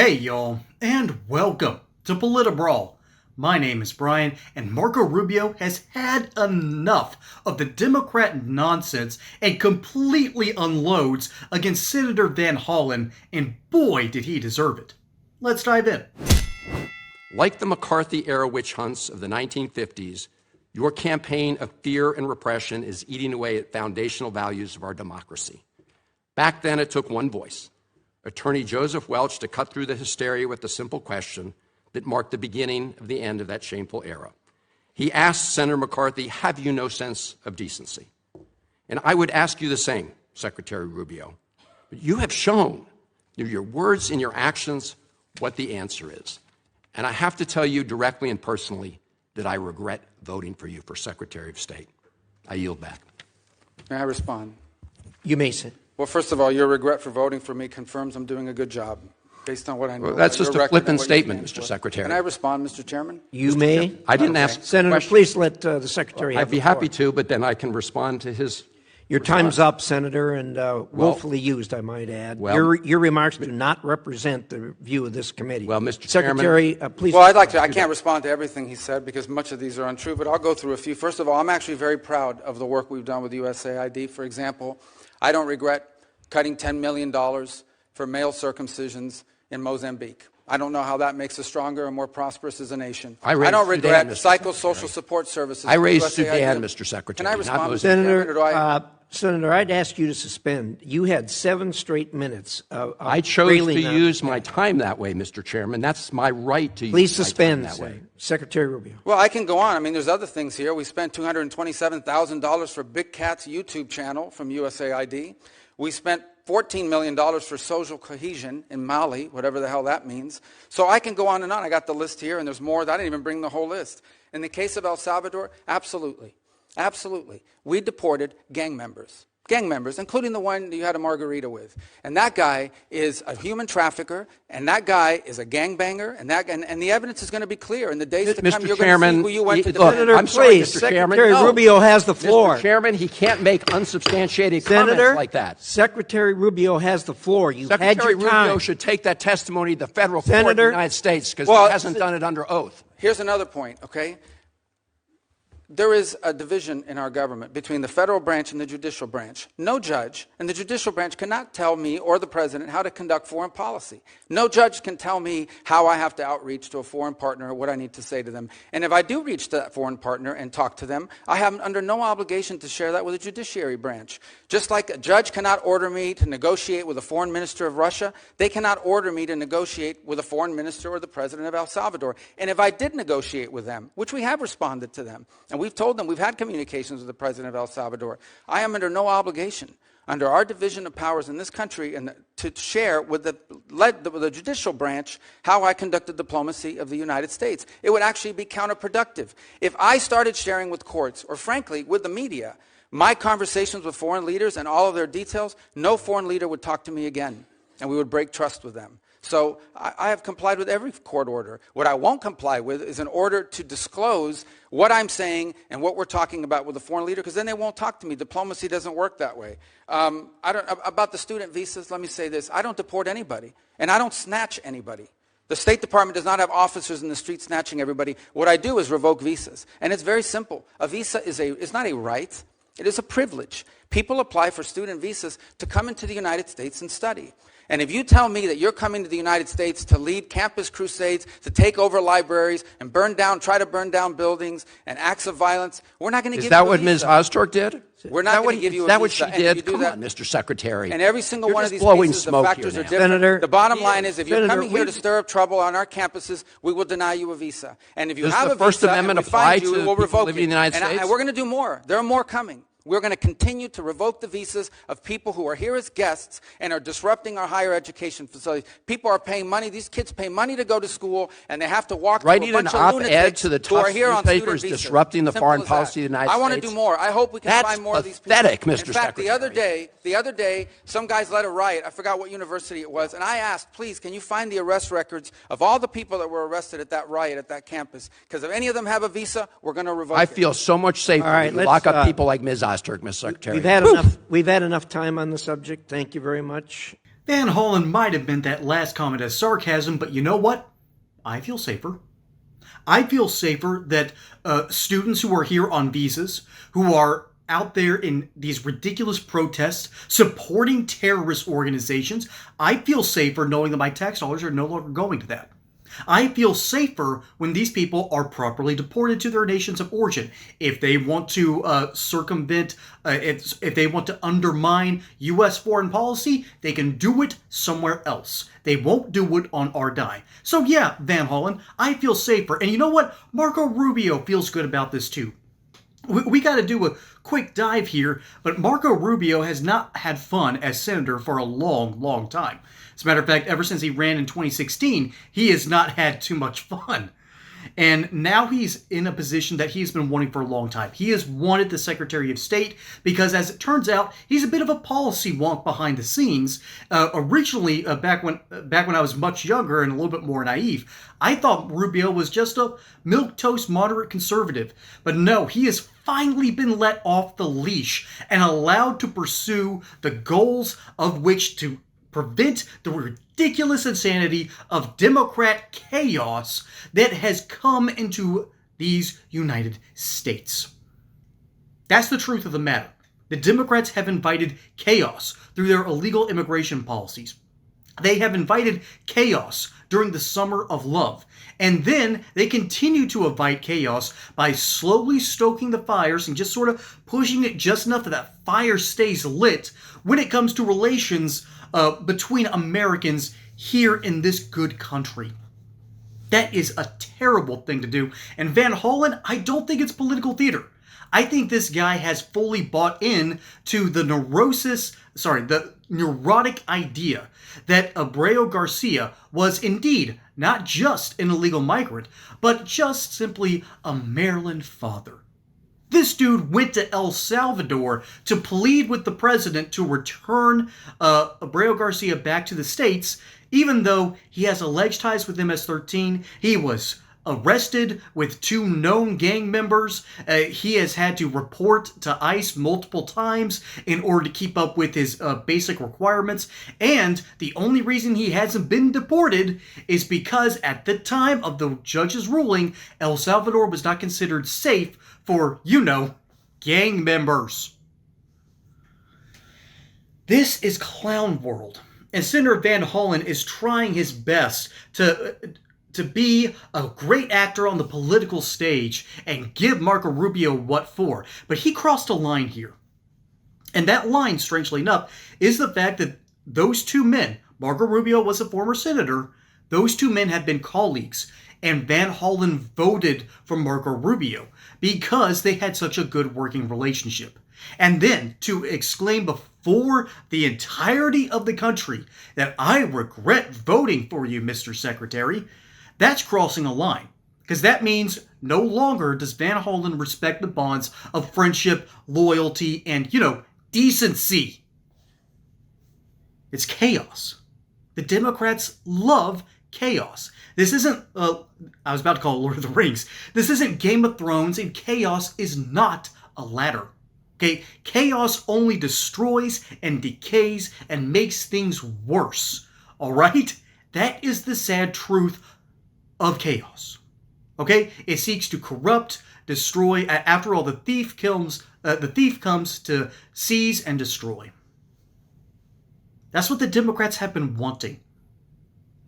Hey y'all, and welcome to Brawl. My name is Brian, and Marco Rubio has had enough of the Democrat nonsense and completely unloads against Senator Van Hollen, and boy did he deserve it. Let's dive in. Like the McCarthy-era witch hunts of the 1950s, your campaign of fear and repression is eating away at foundational values of our democracy. Back then, it took one voice, Attorney Joseph Welch, to cut through the hysteria with the simple question that marked the beginning of the end of that shameful era. He asked Senator McCarthy, "Have you no sense of decency?" And I would ask you the same, Secretary Rubio. But you have shown through your words and your actions what the answer is. And I have to tell you directly and personally that I regret voting for you for Secretary of State. I yield back. May I respond? You may sit. Well, first of all, your regret for voting for me confirms I'm doing a good job, based on what I know. Well, that's just a flippant statement, Mr. for. Secretary. Can I respond, Mr. Chairman? You may. I didn't ask. Senator, please let the Secretary have I'd be the floor. happy to, but then I can respond to his. Your time's up, Senator, and willfully used, I might add. Well, your remarks do not represent the view of this committee. Well, Mr. Secretary, please. Well, I'd like to. I can't respond to everything he said because much of these are untrue, but I'll go through a few. First of all, I'm actually very proud of the work we've done with USAID. For example, I don't regret cutting $10 million for male circumcisions in Mozambique. I don't know how that makes us stronger and more prosperous as a nation. I don't regret psychosocial support services. I raised Sudan, Mr. Secretary. Can I respond, Senator? Senator, I'd ask you to suspend. You had 7 straight minutes of I chose to use my time that way, Mr. Chairman. That's my right to Please use my suspend time that way. Secretary Rubio. Well, I can go on. I mean, there's other things here. We spent $227,000 for Big Cat's YouTube channel from USAID. We spent $14 million for social cohesion in Mali, whatever the hell that means. So I can go on and on. I got the list here, and there's more. I didn't even bring the whole list. In the case of El Salvador, absolutely. Absolutely. We deported gang members, including the one you had a margarita with. And that guy is a human trafficker, and that guy is a gangbanger, and the evidence is going to be clear. In the days to come, you're going to see who you went to defend. Senator, I'm sorry, please, Mr. Chairman. Secretary Rubio has the floor. Mr. Chairman, he can't make unsubstantiated comments like that. Secretary Rubio has the floor. You've had your Secretary time. Rubio should take that testimony to the federal court Senator, of the United States because well, he hasn't done it under oath. Here's another point, okay? There is a division in our government between the federal branch and the judicial branch. No judge in the judicial branch cannot tell me or the president how to conduct foreign policy. No judge can tell me how I have to outreach to a foreign partner or what I need to say to them. And if I do reach to that foreign partner and talk to them, I have under no obligation to share that with the judiciary branch. Just like a judge cannot order me to negotiate with a foreign minister of Russia, they cannot order me to negotiate with a foreign minister or the president of El Salvador. And if I did negotiate with them, which we have responded to them, and we've told them we've had communications with the president of El Salvador, I am under no obligation under our division of powers in this country and to share with the judicial branch how I conducted diplomacy of the United States. It would actually be counterproductive. If I started sharing with courts, or frankly, with the media, my conversations with foreign leaders and all of their details, no foreign leader would talk to me again, and we would break trust with them. So I have complied with every court order. What I won't comply with is an order to disclose what I'm saying and what we're talking about with a foreign leader, because then they won't talk to me. Diplomacy doesn't work that way. About the student visas, let me say this. I don't deport anybody, and I don't snatch anybody. The State Department does not have officers in the street snatching everybody. What I do is revoke visas, and it's very simple. A visa is not a right. It is a privilege. People apply for student visas to come into the United States and study. And if you tell me that you're coming to the United States to lead campus crusades, to take over libraries and try to burn down buildings and acts of violence, we're not going to give you a visa. Is that what Ms. Ozturk did? We're not going to give you a visa. Is that what she did? Come on, Mr. Secretary. And every single one of these blowing cases, the smoke factors here are now. different. Senator, the bottom line is if you're Senator, coming here to stir up trouble on our campuses, we will deny you a visa. And if you Does have the a First visa Amendment and we apply find you, to we'll people revoke living it. in the United States? And we're going to do more. There are more coming. We're going to continue to revoke the visas of people who are here as guests and are disrupting our higher education facilities. People are paying money. These kids pay money to go to school, and they have to walk through a Writing an bunch of op-ed lunatics to the who are tough here on student newspapers visas. disrupting the Simple foreign as policy of the United I want to States. do more. I hope we can That's find more of these people. pathetic, Mr. In fact, Secretary. the other day, some guys led a riot. I forgot what university it was, and I asked, please, can you find the arrest records of all the people that were arrested at that riot at that campus? Because if any of them have a visa, we're going to revoke it. I feel so much safer when you lock up people like Ms. Osterk, Ms. Secretary. We've had enough time on the subject. Thank you very much. Van Hollen might have meant that last comment as sarcasm, but you know what? I feel safer. I feel safer that students who are here on visas, who are out there in these ridiculous protests, supporting terrorist organizations, I feel safer knowing that my tax dollars are no longer going to that. I feel safer when these people are properly deported to their nations of origin. If they want to circumvent, if they want to undermine U.S. foreign policy, they can do it somewhere else. They won't do it on our dime. So yeah, Van Hollen, I feel safer. And you know what? Marco Rubio feels good about this too. We got to do a quick dive here, but Marco Rubio has not had fun as senator for a long, long time. As a matter of fact, ever since he ran in 2016, he has not had too much fun. And now he's in a position that he's been wanting for a long time. He has wanted the Secretary of State because, as it turns out, he's a bit of a policy wonk behind the scenes. Originally, back when I was much younger and a little bit more naive, I thought Rubio was just a milquetoast moderate conservative. But no, he has finally been let off the leash and allowed to pursue the goals of which to prevent the ridiculous insanity of Democrat chaos that has come into these United States. That's the truth of the matter. The Democrats have invited chaos through their illegal immigration policies. They have invited chaos during the summer of love. And then they continue to invite chaos by slowly stoking the fires and just sort of pushing it just enough that that fire stays lit when it comes to relations between Americans here in this good country. That is a terrible thing to do. And Van Hollen, I don't think it's political theater. I think this guy has fully bought in to the neurotic idea that Abro Garcia was indeed not just an illegal migrant, but just simply a Maryland father. This dude went to El Salvador to plead with the president to return Abro Garcia back to the States, even though he has alleged ties with MS-13. He was arrested with 2 known gang members. He has had to report to ICE multiple times in order to keep up with his basic requirements. And the only reason he hasn't been deported is because at the time of the judge's ruling, El Salvador was not considered safe for, gang members. This is clown world. And Senator Van Hollen is trying his best to be a great actor on the political stage and give Marco Rubio what for. But he crossed a line here. And that line, strangely enough, is the fact that those 2 men, Marco Rubio was a former senator, those 2 men had been colleagues. And Van Hollen voted for Marco Rubio because they had such a good working relationship. And then to exclaim before the entirety of the country that I regret voting for you, Mr. Secretary, that's crossing a line. Because that means no longer does Van Hollen respect the bonds of friendship, loyalty, and, decency. It's chaos. The Democrats love chaos. This isn't, I was about to call it Lord of the Rings. This isn't Game of Thrones, and chaos is not a ladder. Okay? Chaos only destroys and decays and makes things worse. All right? That is the sad truth of chaos. Okay? It seeks to corrupt, destroy. After all, the thief comes to seize and destroy. That's what the Democrats have been wanting.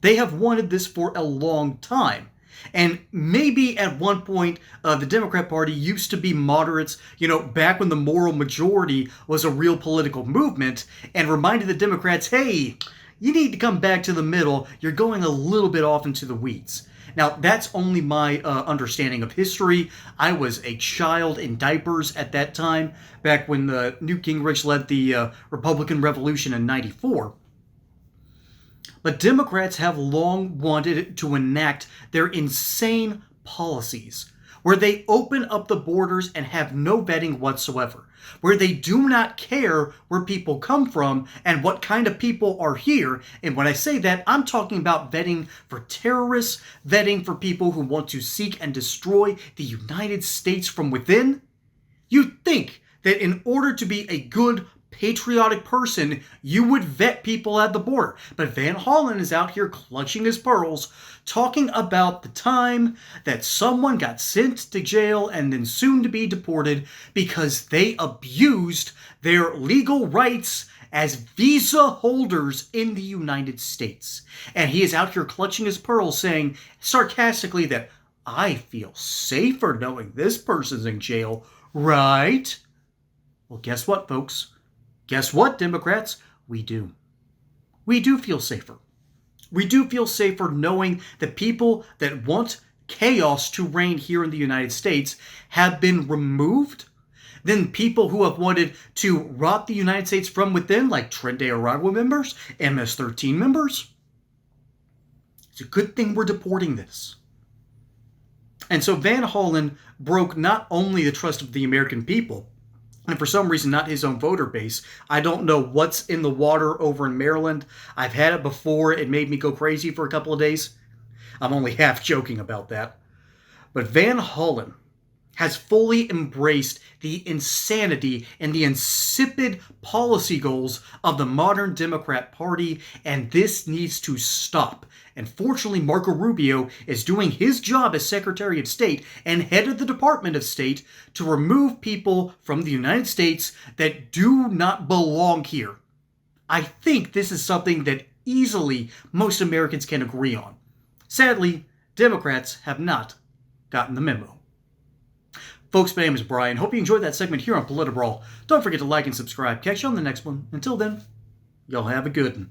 They have wanted this for a long time. And maybe at one point, the Democrat Party used to be moderates, back when the moral majority was a real political movement, and reminded the Democrats, hey, you need to come back to the middle. You're going a little bit off into the weeds. Now, that's only my understanding of history. I was a child in diapers at that time, back when Newt Gingrich led the Republican Revolution in '94. But Democrats have long wanted to enact their insane policies, where they open up the borders and have no vetting whatsoever, where they do not care where people come from and what kind of people are here. And when I say that, I'm talking about vetting for terrorists, vetting for people who want to seek and destroy the United States from within. You'd think that in order to be a good patriotic person, you would vet people at the border. But Van Hollen is out here clutching his pearls, talking about the time that someone got sent to jail and then soon to be deported because they abused their legal rights as visa holders in the United States. And he is out here clutching his pearls, saying sarcastically that I feel safer knowing this person's in jail, right? Well, guess what, folks? Guess what, Democrats? We do. We do feel safer. We do feel safer knowing that people that want chaos to reign here in the United States have been removed than people who have wanted to rot the United States from within, like Tren de Aragua members, MS-13 members. It's a good thing we're deporting this. And so Van Hollen broke not only the trust of the American people, and for some reason not his own voter base. I don't know what's in the water over in Maryland. I've had it before. It made me go crazy for a couple of days. I'm only half joking about that. But Van Hollen has fully embraced the insanity and the insipid policy goals of the modern Democrat Party, and this needs to stop. And fortunately, Marco Rubio is doing his job as Secretary of State and head of the Department of State to remove people from the United States that do not belong here. I think this is something that easily most Americans can agree on. Sadly, Democrats have not gotten the memo. Folks, my name is Brian. Hope you enjoyed that segment here on Brawl. Don't forget to like and subscribe. Catch you on the next one. Until then, y'all have a good one.